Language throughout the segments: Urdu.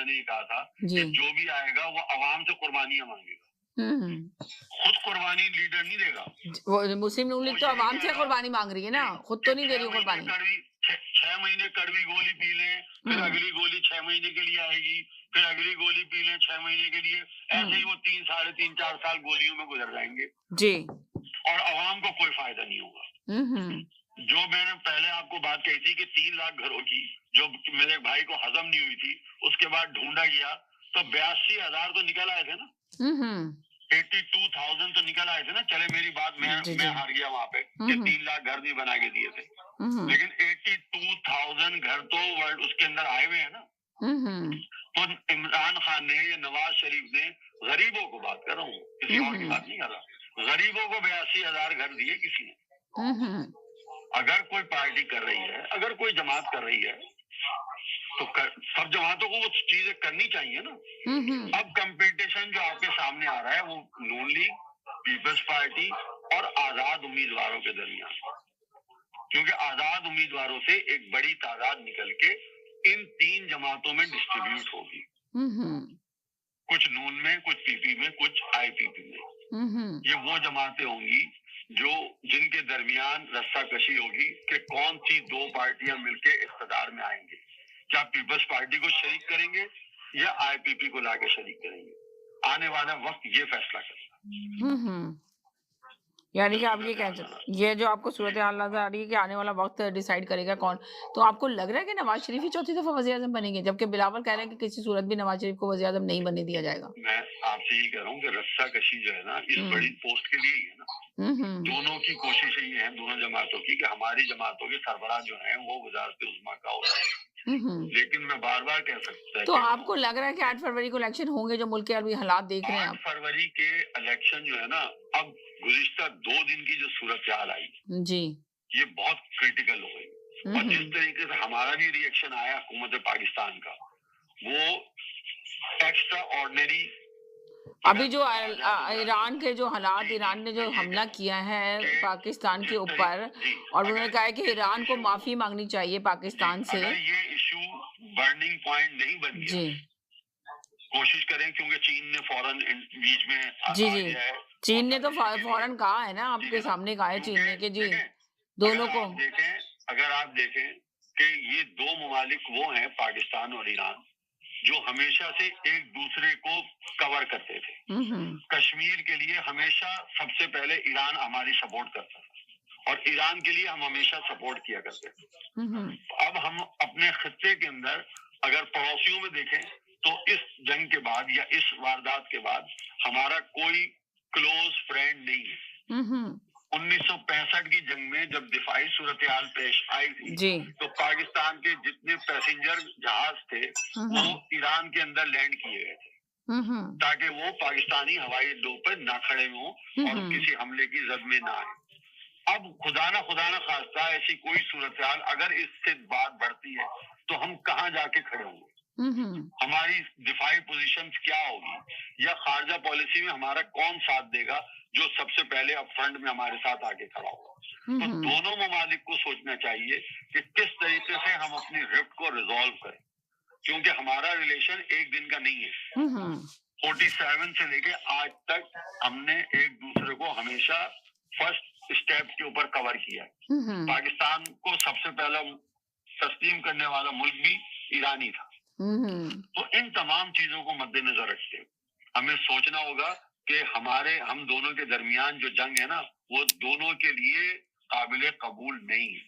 نے یہ کہا تھا جی کہ جو بھی آئے گا وہ عوام سے قربانیاں مانگے گا، خود قربانی لیڈر نہیں دے گا. وہ مسلم نون لیگ وہ تو یہی عوام کہے سے گا قربانی مانگ رہی ہے نا، جی خود کہ تو نہیں دے رہی قربانی. 6 مہینے کڑوی گولی پی لیں، پھر اگلی گولی 6 مہینے کے لیے آئے گی، پھر اگلی گولی پی لیں 6 مہینے کے لیے، ایسے ہی وہ 3 ساڑھے 3 4 سال گولیوں میں گزر جائیں گے جی اور عوام کو کوئی فائدہ نہیں ہوگا. جو میں نے پہلے آپ کو بات کہی تھی کہ 3 لاکھ گھروں کی جو میرے بھائی کو ہضم نہیں ہوئی تھی، اس کے بعد ڈھونڈا گیا تو 82,000 تو نکل آئے تھے نا، 82,000 تو نکل آئے تھے نا. چلے میری بات میں ہار گیا وہاں پہ کہ 3 لاکھ گھر نہیں بنا کے دیے تھے، لیکن 82,000 گھر تو اس کے اندر آئے ہوئے ہیں نا. تو عمران خان نے یا نواز شریف نے غریبوں کو، بات کر رہا ہوں کسی اور کی بات نہیں کر رہا، غریبوں کو 82,000 گھر دیے کسی نے. اگر کوئی پارٹی کر رہی ہے، اگر کوئی جماعت کر رہی ہے تو سب جماعتوں کو وہ چیزیں کرنی چاہیے نا. اب کمپٹیشن جو آپ کے سامنے آ رہا ہے وہ نون لیگ، پیپلز پارٹی اور آزاد امیدواروں کے درمیان، کیونکہ آزاد امیدواروں سے ایک بڑی تعداد نکل کے ان 3 جماعتوں میں ڈسٹریبیوٹ ہوگی، کچھ نون میں، کچھ پی پی میں، کچھ آئی پی پی میں. یہ وہ جماعتیں ہوں گی جو جن کے درمیان رسہ کشی ہوگی کہ کون سی 2 پارٹیاں مل کے اقتدار میں آئیں گے. کیا پیپلز پارٹی کو شریک کریں گے یا آئی پی پی کو لا کے شریک کریں گے؟ آنے والا وقت یہ فیصلہ کرے گا. یعنی کہ آپ یہ کہہ سکتے، یہ جو آپ کو صورتحال نظر آ رہی ہے کہ آنے والا وقت ڈیسائیڈ کرے گا کون. تو آپ کو لگ رہا ہے کہ نواز شریف ہی چوتھی دفعہ وزیر اعظم بنیں گے، جبکہ بلاول کہہ رہے ہیں کہ کسی صورت بھی نواز شریف کو وزیر اعظم نہیں بننے دیا جائے گا. میں آپ سے یہ کہہ رہا ہوں کہ رسہ کشی جو ہے نا اس بڑی پوسٹ کے لیے ہی ہے نا. دونوں کی کوششیں یہ ہیں، دونوں جماعتوں کی، کہ ہماری جماعتوں کے سربراہ جو ہیں وہ وزارت عظمیٰ کا ہو رہا ہے. لیکن میں بار بار کہہ سکتا تو آپ کو لگ رہا ہے کہ 8 فروری کو الیکشن ہوں گے جو ملک کے ابھی حالات دیکھ رہے ہیں 8 آپ؟ فروری کے الیکشن جو ہے نا، اب گزشتہ 2 دن کی جو صورتحال آئی جی یہ بہت کریٹیکل ہو گئی، اور جس طریقے سے ہمارا بھی ری ایکشن آیا حکومت پاکستان کا وہ ایکسٹرا آرڈنری. ابھی جو ایران کے جو حالات، ایران نے جو حملہ کیا ہے پاکستان کے اوپر، اور انہوں نے کہا ہے کہ ایران کو معافی مانگنی چاہیے پاکستان سے. اگر یہ ایشو برننگ پوائنٹ نہیں بن گیا، جی کوشش کریں، کیونکہ چین نے فوراً بیچ میں جی جی چین نے تو فوراً کہا ہے نا، آپ کے سامنے کہا ہے چین نے کہ جی دونوں کو. اگر آپ دیکھیں کہ یہ 2 ممالک وہ ہیں پاکستان اور ایران جو ہمیشہ سے ایک دوسرے کو کور کرتے تھے. کشمیر کے لیے ہمیشہ سب سے پہلے ایران ہماری سپورٹ کرتا تھا اور ایران کے لیے ہم ہمیشہ سپورٹ کیا کرتے تھے. اب ہم اپنے خطے کے اندر اگر پڑوسیوں میں دیکھیں تو اس جنگ کے بعد یا اس واردات کے بعد ہمارا کوئی کلوز فرینڈ نہیں ہے. 1965 کی جنگ میں جب دفاعی صورتحال پیش آئی تھی تو پاکستان کے جتنے پیسنجر جہاز تھے وہ ایران کے اندر لینڈ کیے گئے تھے تاکہ وہ پاکستانی ہوائی اڈوں پر نہ کھڑے ہوں اور کسی حملے کی زد میں نہ آئے. اب خدا نہ خواستہ ایسی کوئی صورتحال اگر اس سے بات بڑھتی ہے تو ہم کہاں جا کے کھڑے ہوں گے؟ ہماری دفاعی پوزیشن کیا ہوگی یا خارجہ پالیسی میں ہمارا کون ساتھ دے گا جو سب سے پہلے اپ فرنٹ میں ہمارے ساتھ آگے کھڑا ہوگا؟ تو دونوں ممالک کو سوچنا چاہیے کہ کس طریقے سے ہم اپنی رفٹ کو ریزالو کریں، کیونکہ ہمارا ریلیشن ایک دن کا نہیں ہے. 47 سے لے کے آج تک ہم نے ایک دوسرے کو ہمیشہ فرسٹ اسٹیپ کے اوپر کور کیا. پاکستان کو سب سے پہلا تسلیم کرنے والا ملک بھی ایرانی تھا. تو ان تمام چیزوں کو مد نظر رکھتے ہمیں سوچنا ہوگا کہ ہم دونوں کے درمیان جو جنگ ہے نا وہ دونوں کے لیے قابل قبول نہیں ہے.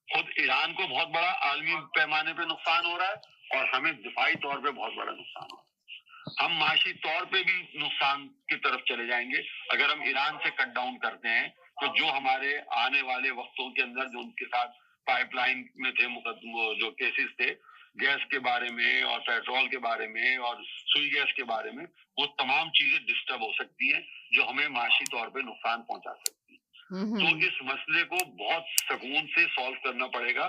خود ایران کو بہت بڑا عالمی پیمانے پہ نقصان ہو رہا ہے اور ہمیں دفاعی طور پہ بہت بڑا نقصان ہو رہا ہے. ہم معاشی طور پہ بھی نقصان کی طرف چلے جائیں گے اگر ہم ایران سے کٹ ڈاؤن کرتے ہیں. تو جو ہمارے آنے والے وقتوں کے اندر جو ان کے ساتھ پائپ لائن میں تھے جو کیسز تھے گیس کے بارے میں اور پیٹرول کے بارے میں اور سوئی گیس کے بارے میں، وہ تمام چیزیں ڈسٹرب ہو سکتی ہیں جو ہمیں معاشی طور پہ نقصان پہنچا سکتی ہیں. تو اس مسئلے کو بہت سکون سے سالو کرنا پڑے گا،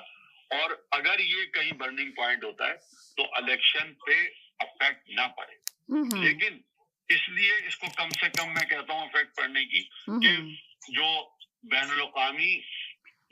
اور اگر یہ کہیں برننگ پوائنٹ ہوتا ہے تو الیکشن پہ افیکٹ نہ پڑے. لیکن اس لیے اس کو کم سے کم میں کہتا ہوں افیکٹ پڑنے کی کہ جو بین الاقوامی